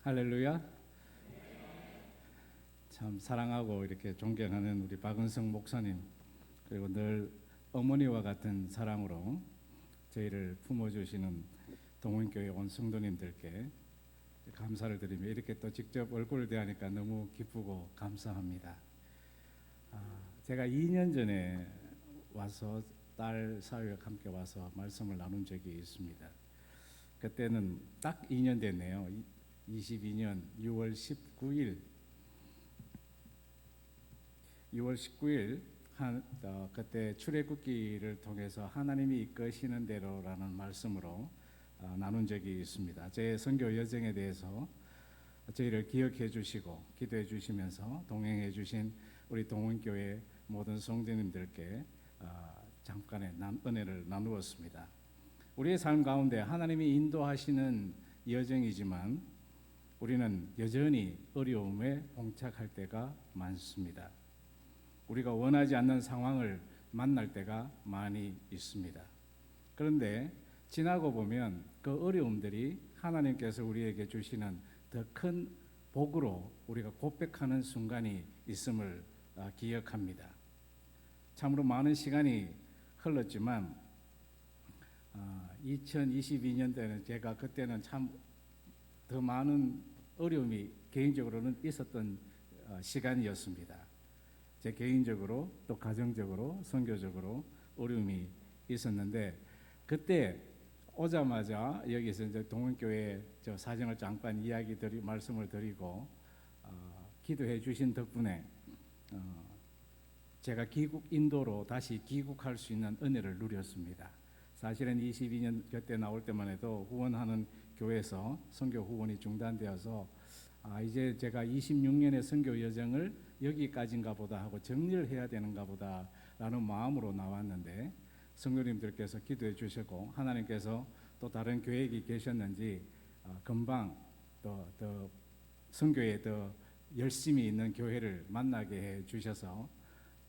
할렐루야. 참 사랑하고 이렇게 존경하는 우리 박은성 목사님, 그리고 늘 어머니와 같은 사랑으로 저희를 품어주시는 동원교회 온 성도님들께 감사를 드리며 이렇게 또 직접 얼굴을 대하니까 너무 기쁘고 감사합니다. 제가 2년 전에 와서 딸 사위와 함께 와서 말씀을 나눈 적이 있습니다. 그때는 딱 2년 됐네요. 22년 6월 19일 그때 출애굽기를 통해서 하나님이 이끄시는 대로라는 말씀으로 나눈 적이 있습니다. 제 선교 여정에 대해서 저희를 기억해 주시고 기도해 주시면서 동행해 주신 우리 동원교회 모든 성도님들께 잠깐의 은혜를 나누었습니다. 우리의 삶 가운데 하나님이 인도하시는 여정이지만 우리는 여전히 어려움에 봉착할 때가 많습니다. 우리가 원하지 않는 상황을 만날 때가 많이 있습니다. 그런데 지나고 보면 그 어려움들이 하나님께서 우리에게 주시는 더 큰 복으로 우리가 고백하는 순간이 있음을 기억합니다. 참으로 많은 시간이 흘렀지만 2022년도에는 제가 그때는 참 더 많은 어려움이 개인적으로는 있었던 시간이었습니다. 제 개인적으로 또 가정적으로 선교적으로 어려움이 있었는데 그때 오자마자 여기서 이제 동원교회 저 사정을 잠깐 말씀을 드리고 기도해 주신 덕분에 제가 귀국 인도로 다시 귀국할 수 있는 은혜를 누렸습니다. 사실은 22년 그때 나올 때만 해도 후원하는 교회에서 선교 후원이 중단되어서 이제 제가 26년의 선교 여정을 여기까지인가 보다 하고 정리를 해야 되는가 보다 라는 마음으로 나왔는데 성도님들께서 기도해 주셨고 하나님께서 또 다른 계획이 계셨는지 금방 더 선교에 더 열심히 있는 교회를 만나게 해 주셔서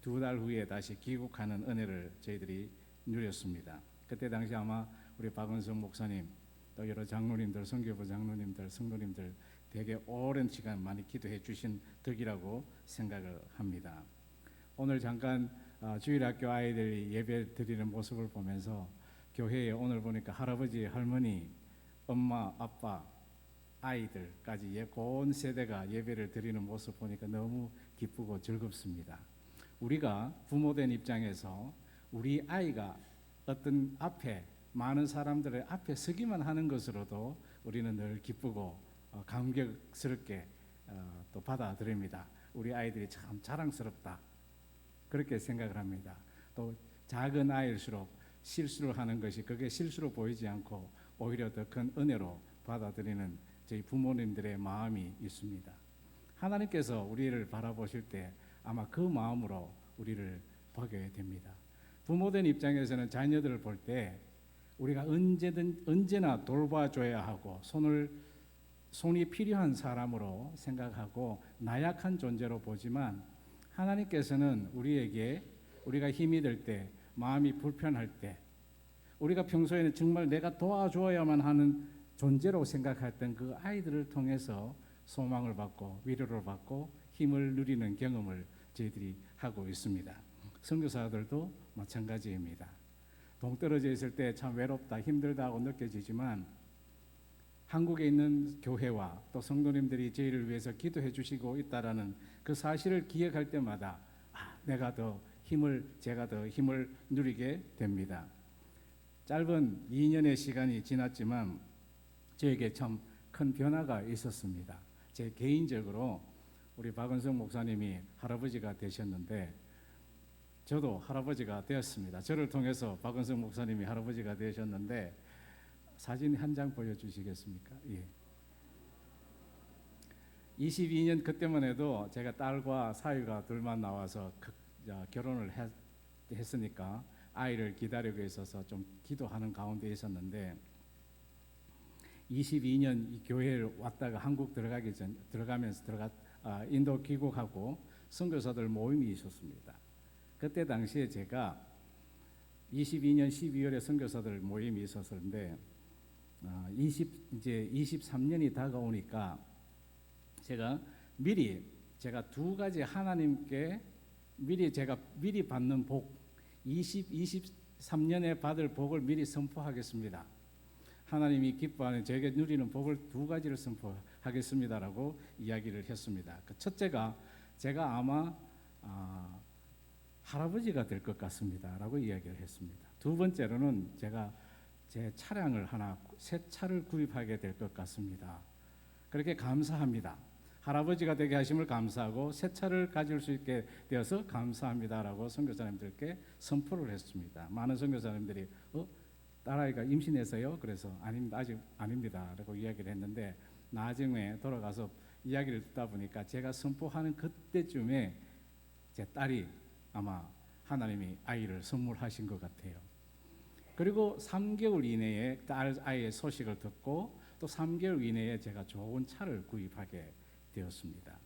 2달 후에 다시 귀국하는 은혜를 저희들이 누렸습니다. 그때 당시 아마 우리 박은성 목사님 또 여러 장로님들, 선교부 장로님들, 성도님들 되게 오랜 시간 많이 기도해 주신 덕이라고 생각을 합니다. 오늘 잠깐 주일학교 아이들이 예배 드리는 모습을 보면서 교회에 오늘 보니까 할아버지, 할머니, 엄마, 아빠, 아이들까지 온 세대가 예배를 드리는 모습 보니까 너무 기쁘고 즐겁습니다. 우리가 부모된 입장에서 우리 아이가 어떤 앞에 많은 사람들의 앞에 서기만 하는 것으로도 우리는 늘 기쁘고 감격스럽게 또 받아들입니다. 우리 아이들이 참 자랑스럽다 그렇게 생각을 합니다. 또 작은 아이일수록 실수를 하는 것이 그게 실수로 보이지 않고 오히려 더 큰 은혜로 받아들이는 저희 부모님들의 마음이 있습니다. 하나님께서 우리를 바라보실 때 아마 그 마음으로 우리를 보게 됩니다. 부모된 입장에서는 자녀들을 볼 때 우리가 언제나 돌봐줘야 하고 손이 필요한 사람으로 생각하고 나약한 존재로 보지만 하나님께서는 우리에게 우리가 힘이 들 때, 마음이 불편할 때 우리가 평소에는 정말 내가 도와줘야만 하는 존재로 생각했던 그 아이들을 통해서 소망을 받고 위로를 받고 힘을 누리는 경험을 저희들이 하고 있습니다. 선교사들도 마찬가지입니다. 동떨어져 있을 때 참 외롭다, 힘들다고 느껴지지만 한국에 있는 교회와 또 성도님들이 저희를 위해서 기도해 주시고 있다라는 그 사실을 기억할 때마다 제가 더 힘을 누리게 됩니다. 짧은 2년의 시간이 지났지만 저에게 참 큰 변화가 있었습니다. 제 개인적으로 우리 박은성 목사님이 할아버지가 되셨는데 저도 할아버지가 되었습니다. 저를 통해서 박은성 목사님이 할아버지가 되셨는데 사진 한 장 보여주시겠습니까? 예. 22년 그때만 해도 제가 딸과 사위가 둘만 나와서 결혼을 했으니까 아이를 기다리고 있어서 좀 기도하는 가운데 있었는데 22년 이 교회를 왔다가 한국 들어가면서 인도 귀국하고 선교사들 모임이 있었습니다. 그때 당시에 제가 22년 12월에 선교사들 모임이 있었는데 이제 23년이 다가오니까 제가 제가 두 가지 하나님께 미리 받는 복, 23년에 받을 복을 미리 선포하겠습니다. 하나님이 기뻐하는 제게 누리는 복을 두 가지를 선포하겠습니다라고 이야기를 했습니다. 그 첫째가 제가 아마 할아버지가 될 것 같습니다라고 이야기를 했습니다. 두 번째로는 제가 제 차량을 새 차를 구입하게 될 것 같습니다. 그렇게 감사합니다. 할아버지가 되게 하심을 감사하고 새 차를 가질 수 있게 되어서 감사합니다라고 선교사님들께 선포를 했습니다. 많은 선교사님들이 딸아이가 임신해서요? 그래서 아닙니다. 아직 아닙니다라고 이야기를 했는데 나중에 돌아가서 이야기를 듣다 보니까 제가 선포하는 그때쯤에 제 딸이 아마 하나님이 아이를 선물하신 것 같아요. 그리고 3개월 이내에 아이의 소식을 듣고 또 3개월 이내에 제가 좋은 차를 구입하게 되었습니다.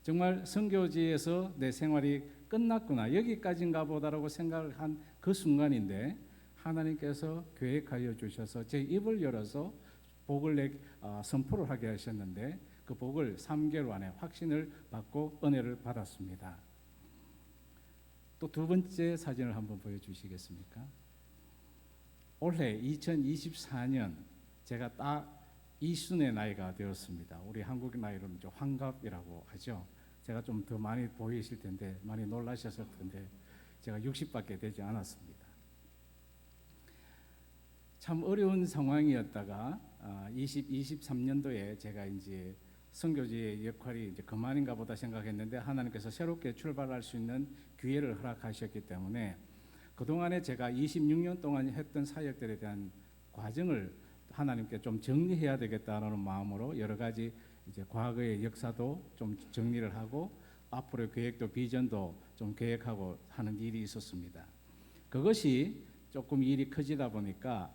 정말 선교지에서 내 생활이 끝났구나, 여기까지인가 보다라고 생각을 한 그 순간인데 하나님께서 계획하여 주셔서 제 입을 열어서 복을 선포를 하게 하셨는데 그 복을 3개월 안에 확신을 받고 은혜를 받았습니다. 또 두 번째 사진을 한번 보여주시겠습니까? 올해 2024년 제가 딱 이순의 나이가 되었습니다. 우리 한국 나이로는 환갑이라고 하죠. 제가 좀 더 많이 보이실 텐데 많이 놀라셨을 텐데 제가 60밖에 되지 않았습니다. 참 어려운 상황이었다가 2023년도에 제가 이제 선교지의 역할이 이제 그만인가 보다 생각했는데 하나님께서 새롭게 출발할 수 있는 기회를 허락하셨기 때문에 그동안에 제가 26년 동안 했던 사역들에 대한 과정을 하나님께 좀 정리해야 되겠다는 마음으로 여러 가지 이제 과거의 역사도 좀 정리를 하고 앞으로의 계획도 비전도 좀 계획하고 하는 일이 있었습니다. 그것이 조금 일이 커지다 보니까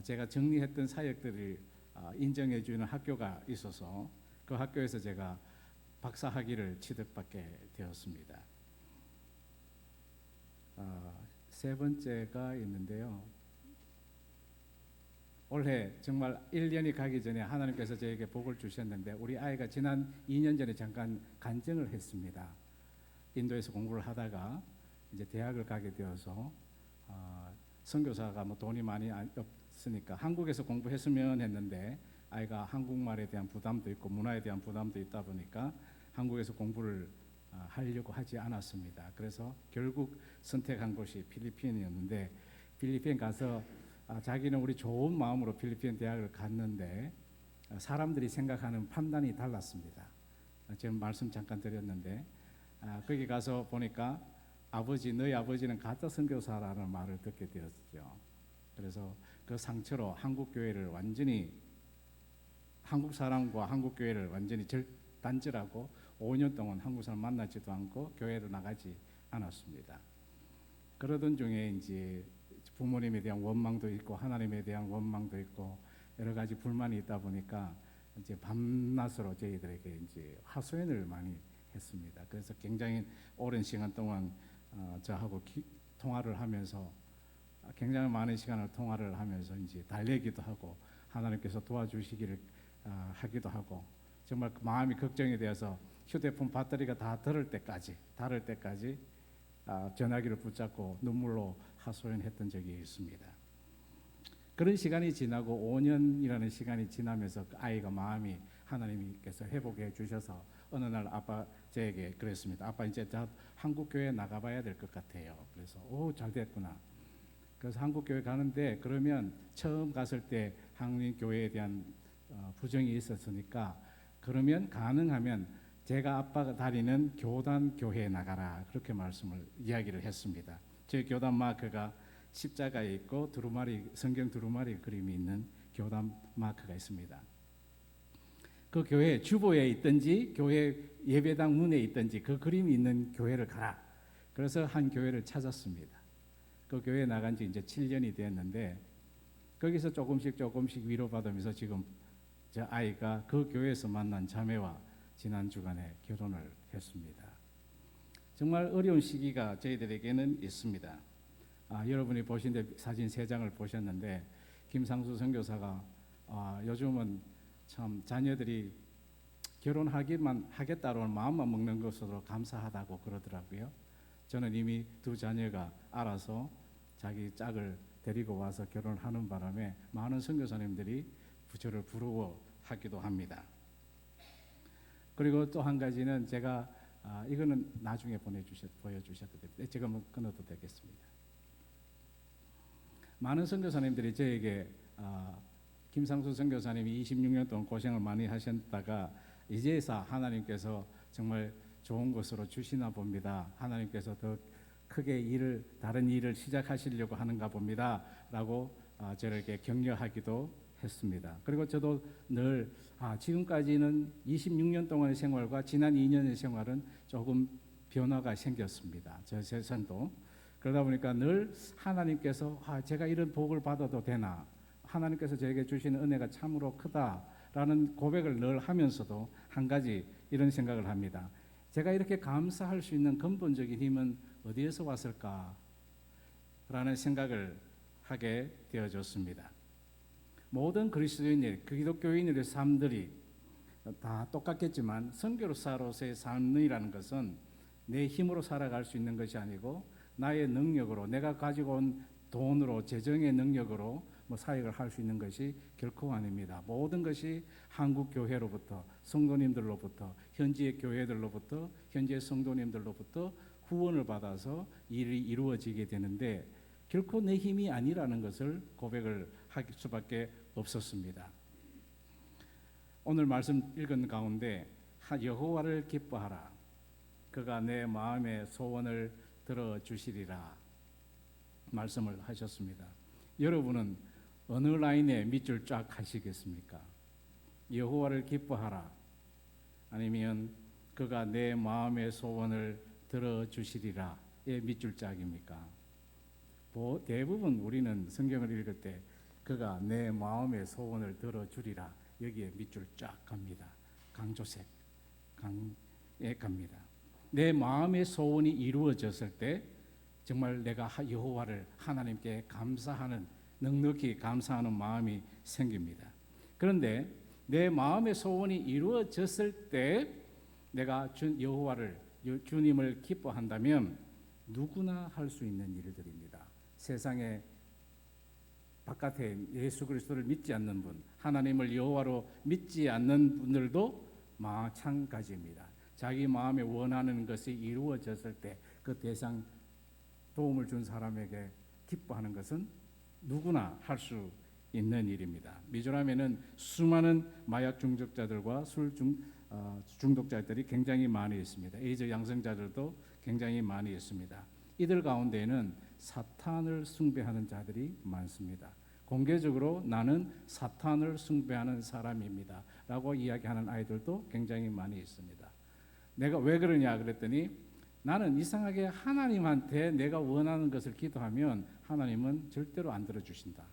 제가 정리했던 사역들을 인정해 주는 학교가 있어서 그 학교에서 제가 박사 학위를 취득받게 되었습니다. 세 번째가 있는데요. 올해 정말 1년이 가기 전에 하나님께서 저에게 복을 주셨는데 우리 아이가 지난 2년 전에 잠깐 간증을 했습니다. 인도에서 공부를 하다가 이제 대학을 가게 되어서 선교사가 뭐 돈이 많이 없으니까 한국에서 공부했으면 했는데 아이가 한국말에 대한 부담도 있고 문화에 대한 부담도 있다 보니까 한국에서 공부를 하려고 하지 않았습니다. 그래서 결국 선택한 곳이 필리핀이었는데 필리핀 가서 자기는 우리 좋은 마음으로 필리핀 대학을 갔는데 사람들이 생각하는 판단이 달랐습니다. 지금 말씀 잠깐 드렸는데 거기 가서 보니까 너희 아버지는 가짜 선교사라는 말을 듣게 되었죠. 그래서 그 상처로 한국 교회를 완전히 한국 사람과 한국 교회를 완전히 단절하고 5년 동안 한국 사람 만나지도 않고 교회로 나가지 않았습니다. 그러던 중에 이제 부모님에 대한 원망도 있고 하나님에 대한 원망도 있고 여러 가지 불만이 있다 보니까 이제 밤낮으로 저희들에게 이제 하소연을 많이 했습니다. 그래서 굉장히 오랜 시간 동안 저하고 통화를 하면서 굉장히 많은 시간을 통화를 하면서 이제 달래기도 하고 하나님께서 도와주시기를 하기도 하고 정말 마음이 걱정이 되어서 휴대폰 배터리가 다 닳을 때까지 전화기를 붙잡고 눈물로 하소연했던 적이 있습니다. 그런 시간이 지나고 5년이라는 시간이 지나면서 그 아이가 마음이 하나님께서 회복해 주셔서 어느 날 아빠 저에게 그랬습니다. 아빠 이제 한국 교회 나가봐야 될 것 같아요. 그래서 잘 됐구나. 그래서 한국 교회 가는데 그러면 처음 갔을 때 한국 교회에 대한 부정이 있었으니까 그러면 가능하면 제가 아빠가 다니는 교단 교회에 나가라 그렇게 이야기를 했습니다. 저희 교단 마크가 십자가에 있고 성경 두루마리 그림이 있는 교단 마크가 있습니다. 그 교회 주보에 있든지 교회 예배당 문에 있든지 그 그림이 있는 교회를 가라. 그래서 한 교회를 찾았습니다. 그 교회에 나간 지 이제 7년이 됐는데 거기서 조금씩 위로받으면서 지금 저 아이가 그 교회에서 만난 자매와 지난 주간에 결혼을 했습니다. 정말 어려운 시기가 저희들에게는 있습니다. 여러분이 보신 사진 3장을 보셨는데 김상수 선교사가 요즘은 참 자녀들이 결혼하기만 하겠다는 마음만 먹는 것으로 감사하다고 그러더라고요. 저는 이미 두 자녀가 알아서 자기 짝을 데리고 와서 결혼을 하는 바람에 많은 선교사님들이 저를 부러워하기도 합니다. 그리고 또 한 가지는 제가 이거는 나중에 보여주셔도 됩니다. 제가 끊어도 되겠습니다. 많은 선교사님들이 저에게 김상수 선교사님이 26년 동안 고생을 많이 하셨다가 이제서 하나님께서 정말 좋은 것으로 주시나 봅니다. 하나님께서 더 크게 다른 일을 시작하시려고 하는가 봅니다. 라고 저에게 격려하기도 했습니다. 그리고 저도 늘 지금까지는 26년 동안의 생활과 지난 2년의 생활은 조금 변화가 생겼습니다. 저 세상도. 그러다 보니까 늘 하나님께서 제가 이런 복을 받아도 되나, 하나님께서 저에게 주시는 은혜가 참으로 크다라는 고백을 늘 하면서도 한 가지 이런 생각을 합니다. 제가 이렇게 감사할 수 있는 근본적인 힘은 어디에서 왔을까? 라는 생각을 하게 되어졌습니다. 모든 그리스도인의 기독교인의 삶들이 다 똑같겠지만 선교사로서의 삶이라는 것은 내 힘으로 살아갈 수 있는 것이 아니고 나의 능력으로, 내가 가지고 온 돈으로, 재정의 능력으로 사역을 할 수 있는 것이 결코 아닙니다. 모든 것이 한국 교회로부터, 성도님들로부터, 현지의 교회들로부터, 현지의 성도님들로부터 후원을 받아서 일이 이루어지게 되는데 결코 내 힘이 아니라는 것을 고백을 할 수밖에 없었습니다. 오늘 말씀 읽은 가운데 여호와를 기뻐하라. 그가 내 마음의 소원을 들어주시리라 말씀을 하셨습니다. 여러분은 어느 라인에 밑줄 쫙 하시겠습니까? 여호와를 기뻐하라, 아니면 그가 내 마음의 소원을 들어주시리라의 밑줄 짝입니까? 대부분 우리는 성경을 읽을 때 그가 내 마음의 소원을 들어주리라 여기에 밑줄 쫙 갑니다. 강조색 강에 갑니다. 내 마음의 소원이 이루어졌을 때 정말 내가 여호와를 하나님께 감사하는, 넉넉히 감사하는 마음이 생깁니다. 그런데 내 마음의 소원이 이루어졌을 때 내가 여호와를, 주님을 기뻐한다면 누구나 할 수 있는 일들입니다. 세상에 바깥에 예수 그리스도를 믿지 않는 분, 하나님을 여호와로 믿지 않는 분들도 마찬가지입니다. 자기 마음에 원하는 것이 이루어졌을 때 그 대상 도움을 준 사람에게 기뻐하는 것은 누구나 할 수 있는 일입니다. 미조람에는 수많은 마약 중독자들과 술 중독자들이 굉장히 많이 있습니다. 에이즈 양성자들도 굉장히 많이 있습니다. 이들 가운데에는 사탄을 숭배하는 자들이 많습니다. 공개적으로 나는 사탄을 숭배하는 사람입니다 라고 이야기하는 아이들도 굉장히 많이 있습니다. 내가 왜 그러냐 그랬더니 나는 이상하게 하나님한테 내가 원하는 것을 기도하면 하나님은 절대로 안 들어주신다.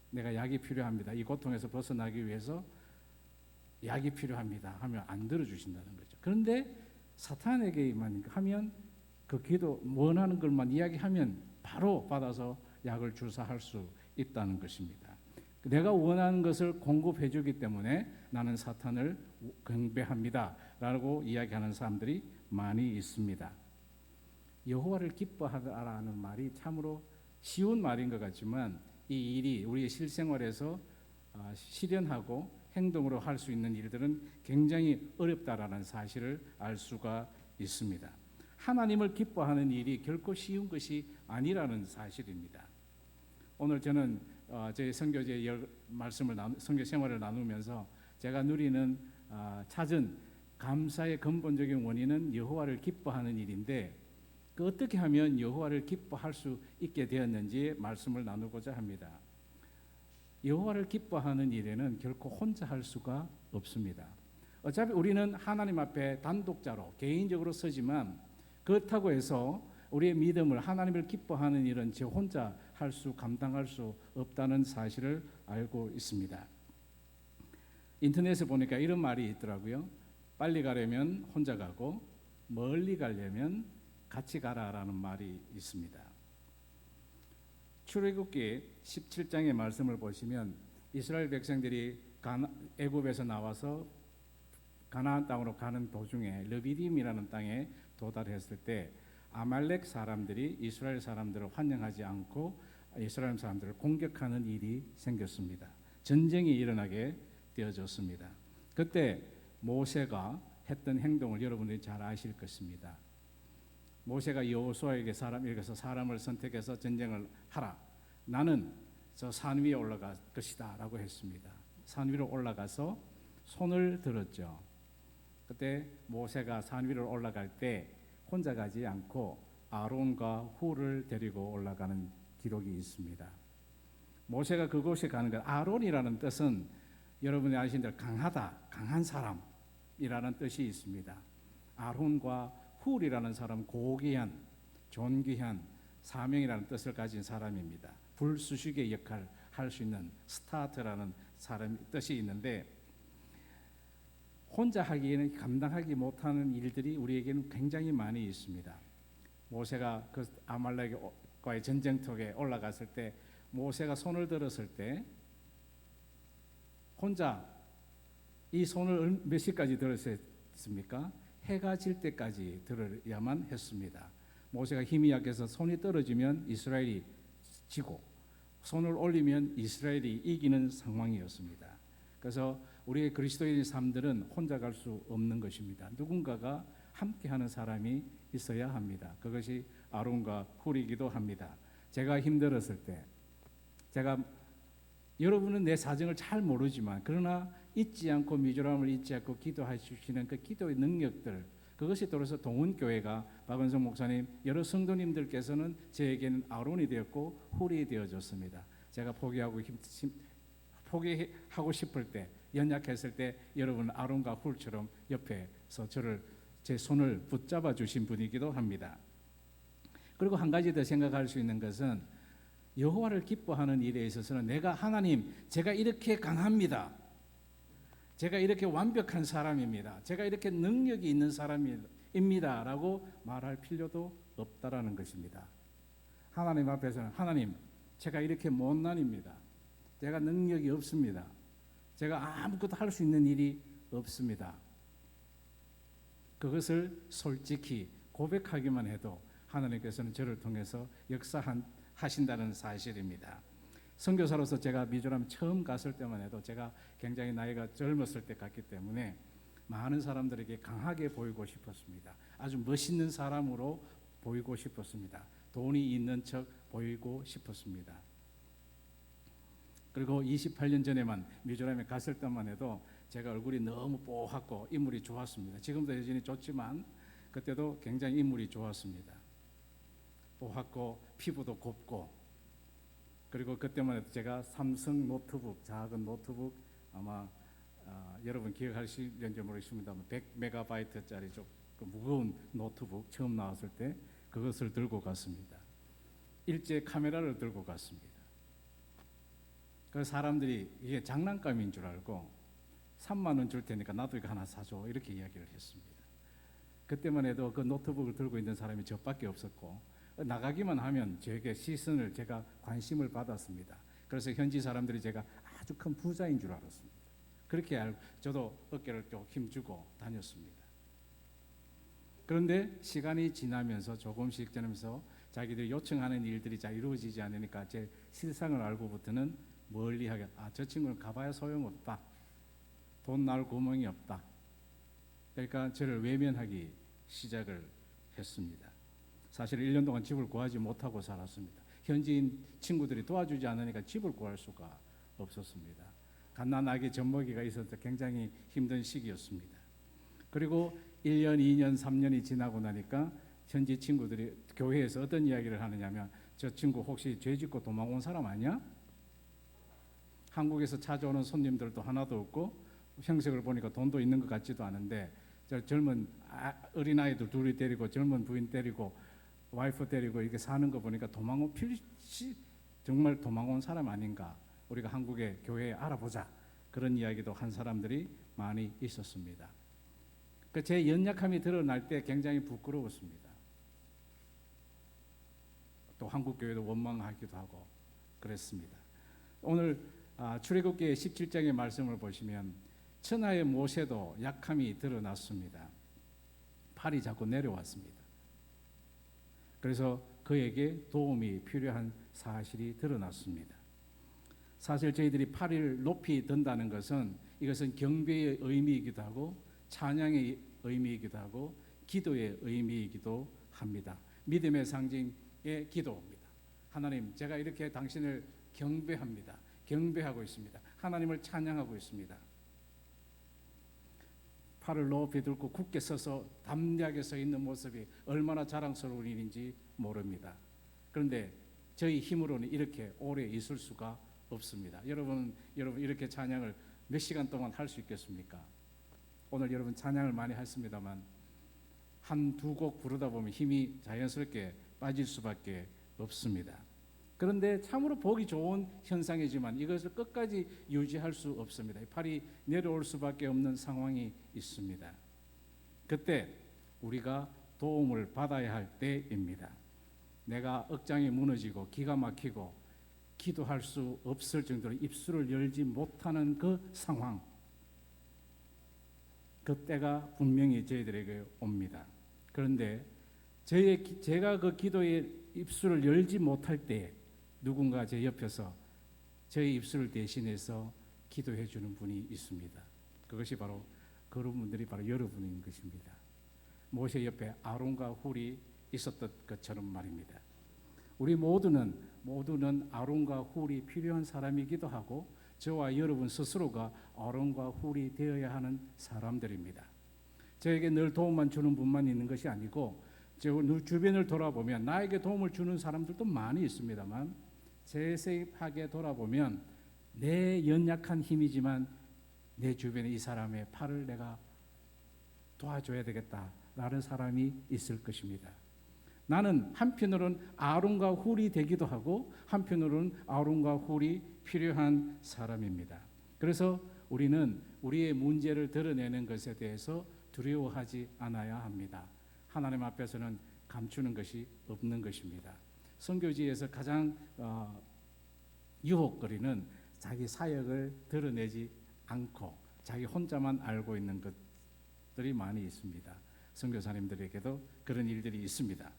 내가 약이 필요합니다. 이 고통에서 벗어나기 위해서 약이 필요합니다 하면 안 들어주신다는 거죠. 그런데 사탄에게만 하면 그 기도 원하는 것만 이야기하면 바로 받아서 약을 주사할 수 있다는 것입니다. 내가 원하는 것을 공급해 주기 때문에 나는 사탄을 경배합니다 라고 이야기하는 사람들이 많이 있습니다. 여호와를 기뻐하라는 말이 참으로 쉬운 말인 것 같지만 이 일이 우리의 실생활에서 실현하고 행동으로 할 수 있는 일들은 굉장히 어렵다라는 사실을 알 수가 있습니다. 하나님을 기뻐하는 일이 결코 쉬운 것이 아니라는 사실입니다. 오늘 저는 제 선교제 말씀을 선교 생활을 나누면서 제가 누리는 찾은 감사의 근본적인 원인은 여호와를 기뻐하는 일인데 그 어떻게 하면 여호와를 기뻐할 수 있게 되었는지 말씀을 나누고자 합니다. 여호와를 기뻐하는 일에는 결코 혼자 할 수가 없습니다. 어차피 우리는 하나님 앞에 단독자로 개인적으로 서지만 그렇다고 해서 우리의 믿음을 하나님을 기뻐하는 일은 저 혼자 감당할 수 없다는 사실을 알고 있습니다. 인터넷에 보니까 이런 말이 있더라고요. 빨리 가려면 혼자 가고 멀리 가려면 같이 가라라는 말이 있습니다. 출애굽기 17장의 말씀을 보시면 이스라엘 백성들이 애굽에서 나와서 가나안 땅으로 가는 도중에 르비딤이라는 땅에 도달했을 때 아말렉 사람들이 이스라엘 사람들을 환영하지 않고 이스라엘 사람들을 공격하는 일이 생겼습니다. 전쟁이 일어나게 되어졌습니다. 그때 모세가 했던 행동을 여러분들이 잘 아실 것입니다. 모세가 여호수아에게 사람을 선택해서 전쟁을 하라. 나는 저 산 위에 올라갈 것이다 라고 했습니다. 산 위로 올라가서 손을 들었죠. 그때 모세가 산 위로 올라갈 때 혼자 가지 않고 아론과 훌을 데리고 올라가는 기록이 있습니다. 모세가 그곳에 가는 것, 아론이라는 뜻은 여러분이 아시는 대로 강하다, 강한 사람이라는 뜻이 있습니다. 아론과 훌이라는 사람은 고귀한, 존귀한 사명이라는 뜻을 가진 사람입니다. 불수식의 역할을 할 수 있는 스타트라는 사람 뜻이 있는데, 혼자 하기에는 감당하기 못하는 일들이 우리에게는 굉장히 많이 있습니다. 모세가 그 아말렉과의 전쟁터에 올라갔을 때, 모세가 손을 들었을 때 혼자 이 손을 몇 시까지 들었습니까? 해가 질 때까지 들어야만 했습니다. 모세가 힘이 약해서 손이 떨어지면 이스라엘이 지고 손을 올리면 이스라엘이 이기는 상황이었습니다. 그래서 우리의 그리스도인의 삶들은 혼자 갈 수 없는 것입니다. 누군가가 함께하는 사람이 있어야 합니다. 그것이 아론과 훌이기도 합니다. 제가 힘들었을 때, 여러분은 내 사정을 잘 모르지만 그러나 잊지 않고 미조람을 잊지 않고 기도해 주시는 그 기도의 능력들, 그것이 또래서 동훈교회가 박은성 목사님, 여러 성도님들께서는 저에게는 아론이 되었고 훌이 되어졌습니다. 제가 포기하고 싶을 때, 연약했을 때 여러분 아론과 훌처럼 옆에서 제 손을 붙잡아 주신 분이기도 합니다. 그리고 한 가지 더 생각할 수 있는 것은 여호와를 기뻐하는 일에 있어서는 내가 하나님, 제가 이렇게 강합니다. 제가 이렇게 완벽한 사람입니다. 제가 이렇게 능력이 있는 사람입니다. 라고 말할 필요도 없다라는 것입니다. 하나님 앞에서는 하나님, 제가 이렇게 못난입니다. 제가 능력이 없습니다. 제가 아무것도 할 수 있는 일이 없습니다. 그것을 솔직히 고백하기만 해도 하나님께서는 저를 통해서 역사하신다는 사실입니다. 선교사로서 제가 미조람 처음 갔을 때만 해도 제가 굉장히 나이가 젊었을 때 갔기 때문에 많은 사람들에게 강하게 보이고 싶었습니다. 아주 멋있는 사람으로 보이고 싶었습니다. 돈이 있는 척 보이고 싶었습니다. 그리고 28년 전에만 미조람에 갔을 때만 해도 제가 얼굴이 너무 뽀얗고 인물이 좋았습니다. 지금도 여전히 좋지만 그때도 굉장히 인물이 좋았습니다. 뽀얗고 피부도 곱고, 그리고 그때만 해도 제가 삼성 노트북, 작은 노트북, 아마 여러분 기억하실지 모르겠습니다만 100메가바이트짜리 좀 무거운 노트북 처음 나왔을 때 그것을 들고 갔습니다. 일제 카메라를 들고 갔습니다. 그 사람들이 이게 장난감인 줄 알고 3만 원 줄 테니까 나도 이거 하나 사줘 이렇게 이야기를 했습니다. 그때만 해도 그 노트북을 들고 있는 사람이 저밖에 없었고 나가기만 하면 제게 제가 관심을 받았습니다. 그래서 현지 사람들이 제가 아주 큰 부자인 줄 알았습니다. 그렇게 알고 저도 어깨를 좀 힘주고 다녔습니다. 그런데 시간이 지나면서 조금씩 지나면서 자기들이 요청하는 일들이 잘 이루어지지 않으니까 제 실상을 알고부터는 멀리하게, 저 친구는 가봐야 소용없다. 돈 날 구멍이 없다. 그러니까 저를 외면하기 시작을 했습니다. 사실 1년 동안 집을 구하지 못하고 살았습니다. 현지인 친구들이 도와주지 않으니까 집을 구할 수가 없었습니다. 갓난아기 젖먹이가 있어서 굉장히 힘든 시기였습니다. 그리고 1년, 2년, 3년이 지나고 나니까 현지 친구들이 교회에서 어떤 이야기를 하느냐면, 저 친구 혹시 죄 짓고 도망 온 사람 아니야? 한국에서 찾아오는 손님들도 하나도 없고 형색을 보니까 돈도 있는 것 같지도 않은데 저 젊은 어린아이들 둘이 데리고 젊은 부인 데리고 와이프 데리고 이렇게 사는 거 보니까 정말 도망 온 사람 아닌가, 우리가 한국의 교회에 알아보자, 그런 이야기도 한 사람들이 많이 있었습니다. 제 연약함이 드러날 때 굉장히 부끄러웠습니다. 또 한국 교회도 원망하기도 하고 그랬습니다. 오늘 출애굽기 17장의 말씀을 보시면 천하의 모세도 약함이 드러났습니다. 팔이 자꾸 내려왔습니다. 그래서 그에게 도움이 필요한 사실이 드러났습니다. 사실 저희들이 팔을 높이 든다는 것은 이것은 경배의 의미이기도 하고 찬양의 의미이기도 하고 기도의 의미이기도 합니다. 믿음의 상징의 기도입니다. 하나님, 제가 이렇게 당신을 경배합니다. 경배하고 있습니다. 하나님을 찬양하고 있습니다. 팔을 높이 들고 굳게 서서 담대하게 서 있는 모습이 얼마나 자랑스러운 일인지 모릅니다. 그런데 저희 힘으로는 이렇게 오래 있을 수가 없습니다. 여러분 이렇게 찬양을 몇 시간 동안 할 수 있겠습니까? 오늘 여러분 찬양을 많이 했습니다만 한두 곡 부르다 보면 힘이 자연스럽게 빠질 수밖에 없습니다. 그런데 참으로 보기 좋은 현상이지만 이것을 끝까지 유지할 수 없습니다. 팔이 내려올 수밖에 없는 상황이 있습니다. 그때 우리가 도움을 받아야 할 때입니다. 내가 억장이 무너지고 기가 막히고 기도할 수 없을 정도로 입술을 열지 못하는 그 상황, 그때가 분명히 저희들에게 옵니다. 그런데 제가 그 기도에 입술을 열지 못할 때 누군가 제 옆에서 저의 입술을 대신해서 기도해 주는 분이 있습니다. 그것이 바로 그런 분들이 바로 여러분인 것입니다. 모세 옆에 아론과 훌이 있었던 것처럼 말입니다. 우리 모두는 아론과 훌이 필요한 사람이기도 하고 저와 여러분 스스로가 아론과 훌이 되어야 하는 사람들입니다. 저에게 늘 도움만 주는 분만 있는 것이 아니고 저 주변을 돌아보면 나에게 도움을 주는 사람들도 많이 있습니다만 세세하게 돌아보면 내 연약한 힘이지만 내 주변에 이 사람의 팔을 내가 도와줘야 되겠다라는 사람이 있을 것입니다. 나는 한편으로는 아론과 훌이 되기도 하고 한편으로는 아론과 훌이 필요한 사람입니다. 그래서 우리는 우리의 문제를 드러내는 것에 대해서 두려워하지 않아야 합니다. 하나님 앞에서는 감추는 것이 없는 것입니다. 선교지에서 가장 유혹거리는 자기 사역을 드러내지 않고 자기 혼자만 알고 있는 것들이 많이 있습니다. 선교사님들에게도 그런 일들이 있습니다.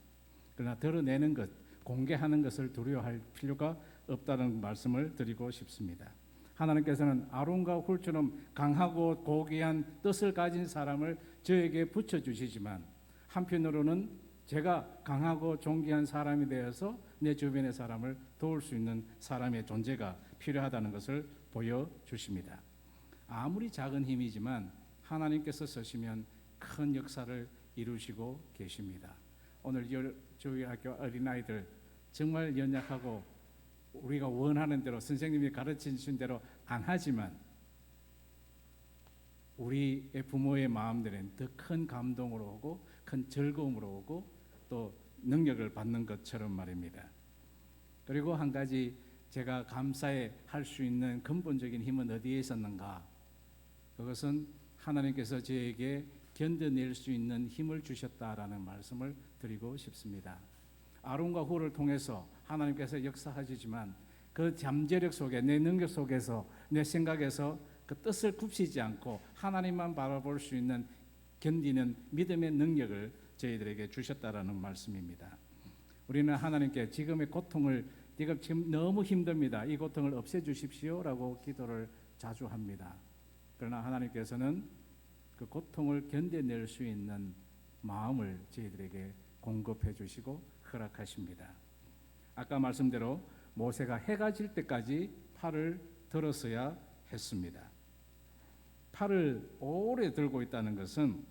그러나 드러내는 것, 공개하는 것을 두려워할 필요가 없다는 말씀을 드리고 싶습니다. 하나님께서는 아론과 훌처럼 강하고 고귀한 뜻을 가진 사람을 저에게 붙여주시지만 한편으로는 제가 강하고 존귀한 사람이 되어서 내 주변의 사람을 도울 수 있는 사람의 존재가 필요하다는 것을 보여주십니다. 아무리 작은 힘이지만 하나님께서 쓰시면 큰 역사를 이루시고 계십니다. 오늘 저희 학교 어린아이들 정말 연약하고 우리가 원하는 대로 선생님이 가르치신 대로 안 하지만 우리의 부모의 마음들은 더 큰 감동으로 오고 큰 즐거움으로 오고 또 능력을 받는 것처럼 말입니다. 그리고 한 가지 제가 감사해 할 수 있는 근본적인 힘은 어디에 있었는가? 그것은 하나님께서 저에게 견뎌낼 수 있는 힘을 주셨다라는 말씀을 드리고 싶습니다. 아론과 훌을 통해서 하나님께서 역사하시지만 그 잠재력 속에 내 능력 속에서 내 생각에서 그 뜻을 굽히지 않고 하나님만 바라볼 수 있는 견디는 믿음의 능력을 저희들에게 주셨다라는 말씀입니다. 우리는 하나님께 지금의 고통을 지금 너무 힘듭니다. 이 고통을 없애주십시오라고 기도를 자주 합니다. 그러나 하나님께서는 그 고통을 견뎌낼 수 있는 마음을 저희들에게 공급해 주시고 허락하십니다. 아까 말씀대로 모세가 해가 질 때까지 팔을 들었어야 했습니다. 팔을 오래 들고 있다는 것은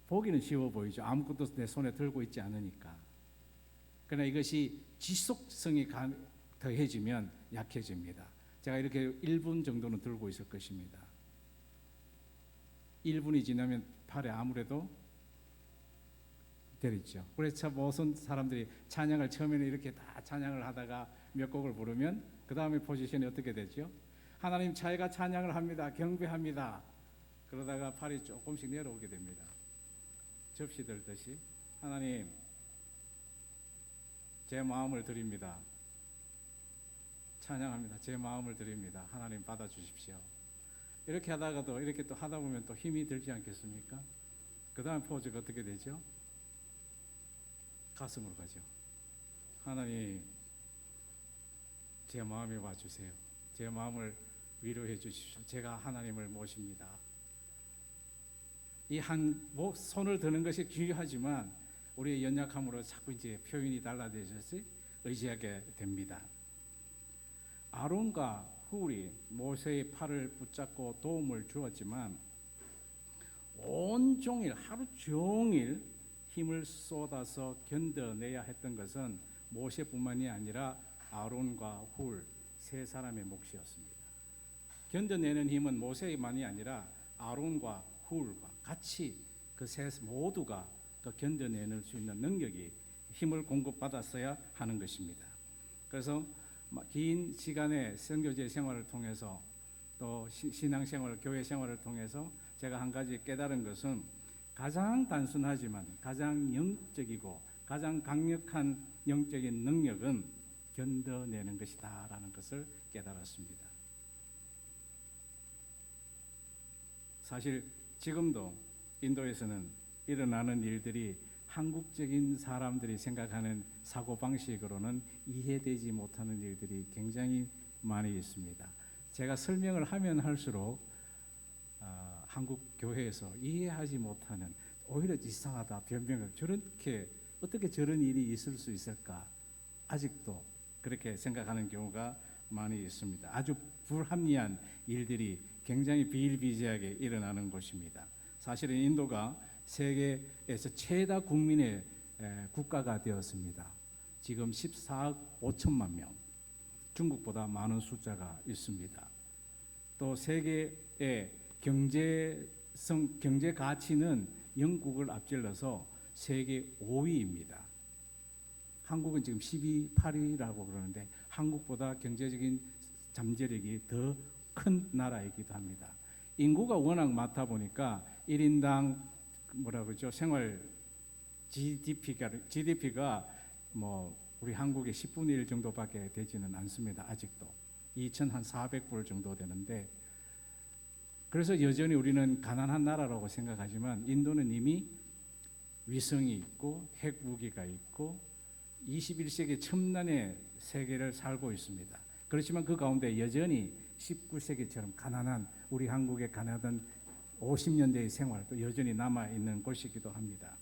보기는 쉬워 보이죠. 아무것도 내 손에 들고 있지 않으니까. 그러나 이것이 지속성이 더해지면 약해집니다. 제가 이렇게 1분 정도는 들고 있을 것입니다. 1분이 지나면 팔에 아무래도 때리죠. 그래서 모든 사람들이 찬양을 처음에는 이렇게 다 찬양을 하다가 몇 곡을 부르면 그 다음에 포지션이 어떻게 되죠? 하나님 자기가 찬양을 합니다. 경배합니다. 그러다가 팔이 조금씩 내려오게 됩니다. 접시 들듯이 하나님 제 마음을 드립니다. 찬양합니다. 제 마음을 드립니다. 하나님 받아주십시오. 이렇게 하다가도 이렇게 또 하다 보면 또 힘이 들지 않겠습니까? 그 다음 포즈가 어떻게 되죠? 가슴으로 가죠. 하나님, 제 마음에 와주세요. 제 마음을 위로해 주십시오. 제가 하나님을 모십니다. 이 손을 드는 것이 중요하지만 우리의 연약함으로 자꾸 이제 표현이 달라져서 의지하게 됩니다. 아론과 훌이 모세의 팔을 붙잡고 도움을 주었지만 온종일 하루 종일 힘을 쏟아서 견뎌내야 했던 것은 모세뿐만이 아니라 아론과 훌 세 사람의 몫이었습니다. 견뎌내는 힘은 모세만이 아니라 아론과 훌과 같이 그 세 모두가 그 견뎌내는 수 있는 능력이 힘을 공급받았어야 하는 것입니다. 그래서 긴 시간의 선교제 생활을 통해서 또 신앙생활, 교회 생활을 통해서 제가 한 가지 깨달은 것은 가장 단순하지만 가장 영적이고 가장 강력한 영적인 능력은 견뎌내는 것이다라는 것을 깨달았습니다. 사실 지금도 인도에서는 일어나는 일들이 한국적인 사람들이 생각하는 사고방식으로는 이해되지 못하는 일들이 굉장히 많이 있습니다. 제가 설명을 하면 할수록 한국 교회에서 이해하지 못하는, 오히려 이상하다, 변명을, 저렇게 어떻게 저런 일이 있을 수 있을까, 아직도 그렇게 생각하는 경우가 많이 있습니다. 아주 불합리한 일들이 굉장히 비일비재하게 일어나는 곳입니다. 사실은 인도가 세계에서 최다 국민의 국가가 되었습니다. 지금 14억 5천만 명, 중국보다 많은 숫자가 있습니다. 또 세계의 경제 가치는 영국을 앞질러서 세계 5위입니다. 한국은 지금 12, 8위라고 그러는데 한국보다 경제적인 잠재력이 더 큰 나라이기도 합니다. 인구가 워낙 많다 보니까 1인당 생활 GDP가 우리 한국의 10분의 1 정도밖에 되지는 않습니다. 아직도 2,400불 정도 되는데, 그래서 여전히 우리는 가난한 나라라고 생각하지만 인도는 이미 위성이 있고 핵 무기가 있고 21세기 첨단의 세계를 살고 있습니다. 그렇지만 그 가운데 여전히 19세기처럼 가난한, 우리 한국의 가난한 50년대의 생활도 여전히 남아있는 곳이기도 합니다.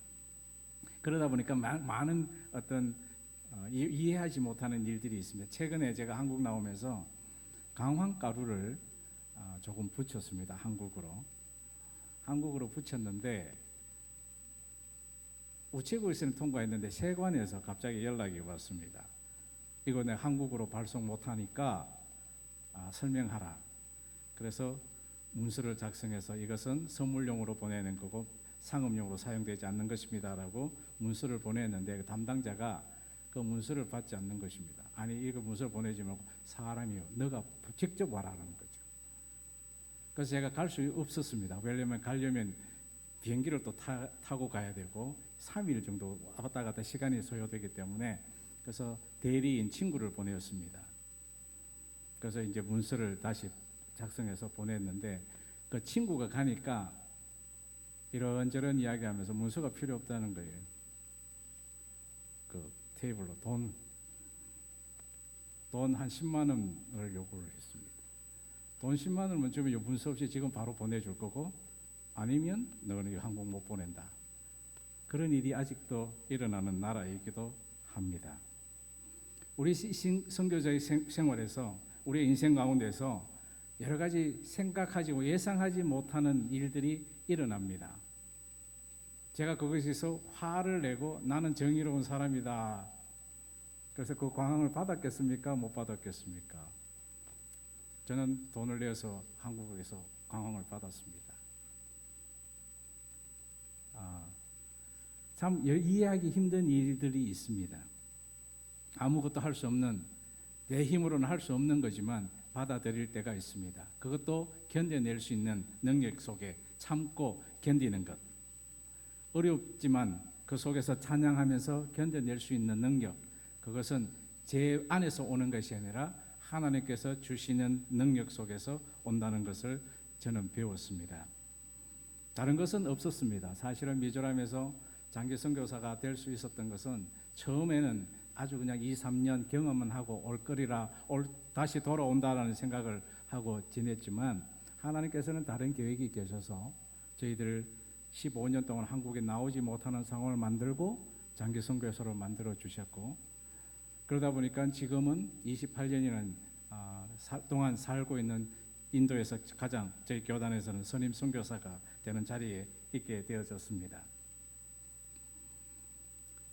그러다 보니까 많은 어떤 이해하지 못하는 일들이 있습니다. 최근에 제가 한국 나오면서 강황가루를 조금 붙였습니다. 한국으로 붙였는데 우체국에서는 통과했는데 세관에서 갑자기 연락이 왔습니다. 이거 내가 한국으로 발송 못하니까 설명하라. 그래서 문서를 작성해서 이것은 선물용으로 보내는 거고 상업용으로 사용되지 않는 것입니다라고 문서를 보냈는데 그 담당자가 그 문서를 받지 않는 것입니다. 아니, 이거 문서를 보내지 말고 사람이요, 너가 직접 와라는 거죠. 그래서 제가 갈 수 없었습니다. 왜냐하면 가려면 비행기를 또 타고 가야 되고 3일 정도 왔다 갔다 시간이 소요되기 때문에, 그래서 대리인 친구를 보냈습니다. 그래서 이제 문서를 다시 작성해서 보냈는데 그 친구가 가니까 이런저런 이야기하면서 문서가 필요 없다는 거예요. 그 테이블로 돈 한 10만 원을 요구를 했습니다. 돈 10만 원을 주면 문서 없이 지금 바로 보내줄 거고, 아니면 너는 한국 못 보낸다. 그런 일이 아직도 일어나는 나라이기도 합니다. 우리 선교자의 생활에서, 우리의 인생 가운데서 여러 가지 생각하지 예상하지 못하는 일들이 일어납니다. 제가 그것에서 화를 내고 나는 정의로운 사람이다. 그래서 그 광항을 받았겠습니까? 못 받았겠습니까? 저는 돈을 내서 한국에서 광항을 받았습니다. 참 이해하기 힘든 일들이 있습니다. 아무것도 할 수 없는, 내 힘으로는 할 수 없는 거지만 받아들일 때가 있습니다. 그것도 견뎌낼 수 있는 능력 속에 참고 견디는 것. 어렵지만 그 속에서 찬양하면서 견뎌낼 수 있는 능력, 그것은 제 안에서 오는 것이 아니라 하나님께서 주시는 능력 속에서 온다는 것을 저는 배웠습니다. 다른 것은 없었습니다. 사실은 미조람에서 장기 선교사가 될 수 있었던 것은 처음에는 아주 그냥 2, 3년 경험은 하고 올 거리라 다시 돌아온다라는 생각을 하고 지냈지만 하나님께서는 다른 계획이 계셔서 저희들 15년 동안 한국에 나오지 못하는 상황을 만들고 장기 선교사로 만들어 주셨고, 그러다 보니까 지금은 28년이라는 동안 살고 있는 인도에서 가장 저희 교단에서는 선임 선교사가 되는 자리에 있게 되어졌습니다.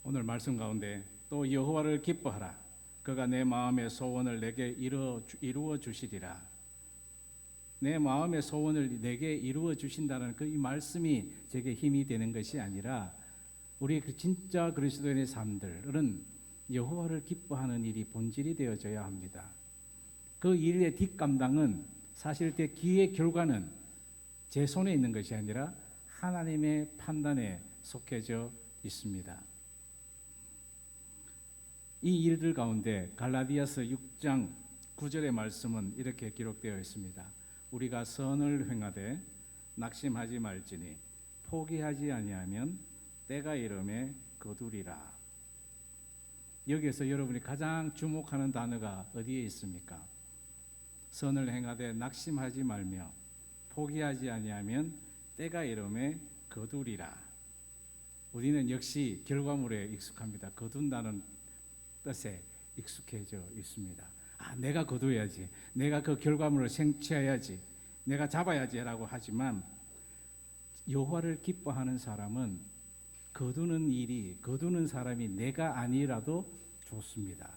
오늘 말씀 가운데 또 여호와를 기뻐하라, 그가 내 마음의 소원을 내게 이루어 주시리라. 내 마음의 소원을 내게 이루어 주신다는 그 이 말씀이 제게 힘이 되는 것이 아니라 우리 진짜 그리스도인의 삶들은 여호와를 기뻐하는 일이 본질이 되어져야 합니다. 그 일의 뒷감당은 사실 그 기의 결과는 제 손에 있는 것이 아니라 하나님의 판단에 속해져 있습니다. 이 일들 가운데 갈라디아서 6장 9절의 말씀은 이렇게 기록되어 있습니다. 우리가 선을 행하되 낙심하지 말지니 포기하지 아니하면 때가 이름에 거두리라. 여기에서 여러분이 가장 주목하는 단어가 어디에 있습니까? 선을 행하되 낙심하지 말며 포기하지 아니하면 때가 이름에 거두리라. 우리는 역시 결과물에 익숙합니다. 거둔다는 뜻에 익숙해져 있습니다. 내가 거둬야지, 내가 그 결과물을 생취해야지, 내가 잡아야지라고 하지만 여호와를 기뻐하는 사람은 거두는 사람이 내가 아니라도 좋습니다.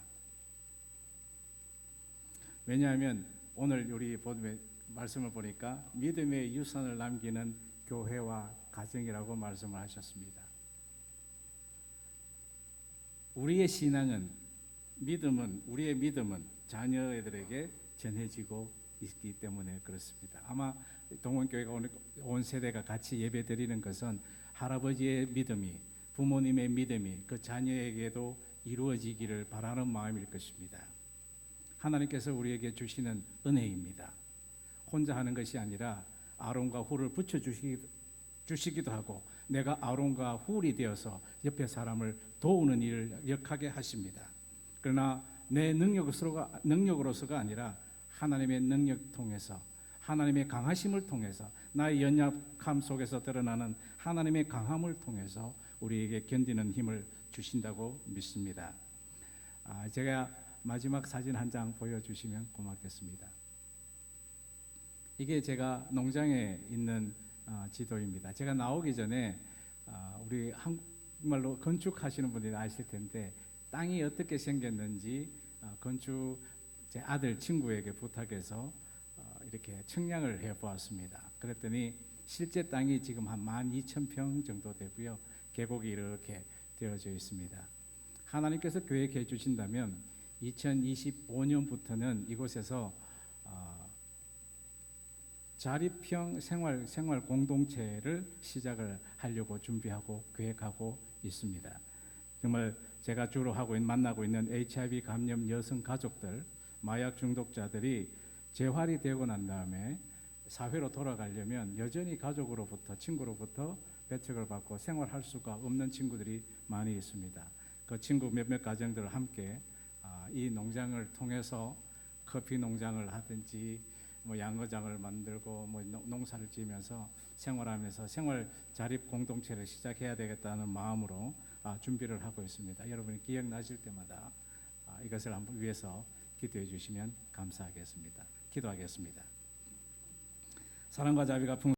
왜냐하면 오늘 우리 말씀을 보니까 믿음의 유산을 남기는 교회와 가정이라고 말씀을 하셨습니다. 우리의 신앙은 우리의 믿음은 자녀들에게 전해지고 있기 때문에 그렇습니다. 아마 동원교회가 온 세대가 같이 예배 드리는 것은 할아버지의 믿음이, 부모님의 믿음이 그 자녀에게도 이루어지기를 바라는 마음일 것입니다. 하나님께서 우리에게 주시는 은혜입니다. 혼자 하는 것이 아니라 아론과 훌을 붙여주시기도 하고 내가 아론과 훌이 되어서 옆에 사람을 도우는 일을 역하게 하십니다. 그러나 내 능력으로서가 아니라 하나님의 능력 통해서, 하나님의 강하심을 통해서, 나의 연약함 속에서 드러나는 하나님의 강함을 통해서 우리에게 견디는 힘을 주신다고 믿습니다. 제가 마지막 사진 한 장 보여주시면 고맙겠습니다. 이게 제가 농장에 있는 지도입니다. 제가 나오기 전에 우리 한국말로 건축하시는 분들이 아실 텐데 땅이 어떻게 생겼는지 건축 제 아들 친구에게 부탁해서 이렇게 측량을 해보았습니다. 그랬더니 실제 땅이 지금 한 12,000평 정도 되고요. 계곡이 이렇게 되어져 있습니다. 하나님께서 계획해 주신다면 2025년부터는 이곳에서 자립형 생활 공동체를 시작을 하려고 준비하고 계획하고 있습니다. 정말 제가 주로 만나고 있는 HIV 감염 여성 가족들, 마약 중독자들이 재활이 되고 난 다음에 사회로 돌아가려면 여전히 가족으로부터, 친구로부터 배척을 받고 생활할 수가 없는 친구들이 많이 있습니다. 그 친구 몇몇 가정들을 함께 이 농장을 통해서 커피 농장을 하든지 양어장을 만들고 농사를 지으면서 생활하면서 생활 자립 공동체를 시작해야 되겠다는 마음으로 준비를 하고 있습니다. 여러분이 기억나실 때마다 이것을 한번 위해서 기도해 주시면 감사하겠습니다. 기도하겠습니다. 사랑과 자비가